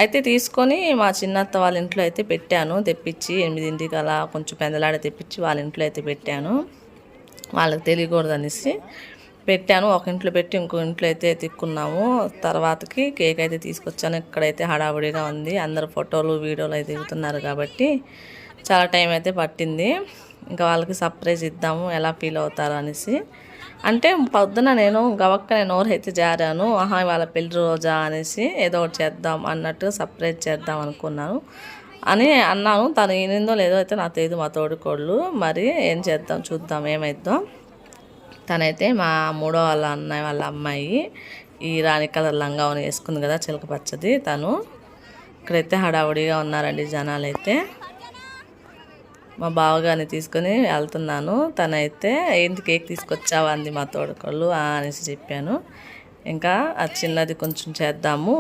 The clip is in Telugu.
అయితే తీసుకొని మా చిన్నత్త వాళ్ళ ఇంట్లో అయితే పెట్టాను. తెప్పించి 8ంటికి అలా కొంచెం పెందలాడ తెప్పించి వాళ్ళ ఇంట్లో అయితే పెట్టాను. వాళ్ళకి తెలియకూడదనేసి పెట్టాను. ఒక ఇంట్లో పెట్టి ఇంకో ఇంట్లో అయితే తిక్కున్నాము. తర్వాతకి కేక్ అయితే తీసుకొచ్చాను. ఇక్కడైతే హడావుడిగా ఉంది. అందరు ఫోటోలు వీడియోలు అయితే దిగుతున్నారు కాబట్టి చాలా టైం అయితే పట్టింది. ఇంకా వాళ్ళకి సర్ప్రైజ్ ఇద్దాము, ఎలా ఫీల్ అవుతారు అనేసి. అంటే పొద్దున నేను గవక్కనే నోరైతే జారాను. వాళ్ళ పెళ్లి రోజా అనేసి ఏదో ఒకటి చేద్దాం అన్నట్టు సర్ప్రైజ్ చేద్దాం అనుకున్నాను అని అన్నాను. తను ఈనిందో లేదో అయితే నాకు తెలియదు, మా తోడుకోళ్ళు. మరి ఏం చేద్దాం చూద్దాం ఏమైద్దాం. తనైతే మా మూడో వాళ్ళ అన్నయ్య వాళ్ళ అమ్మాయి ఈ రాణి కలర్ లంగావని వేసుకుంది కదా, చిలక పచ్చది. తను ఇక్కడైతే హడావుడిగా ఉన్నారండి జనాలు అయితే. మా బావగారిని తీసుకొని వెళ్తున్నాను. తనైతే ఏంటి కేక్ తీసుకొచ్చావా అంది మా తోడుకోళ్ళు. అనేసి చెప్పాను. ఇంకా అది చిన్నది కొంచెం చేద్దాము.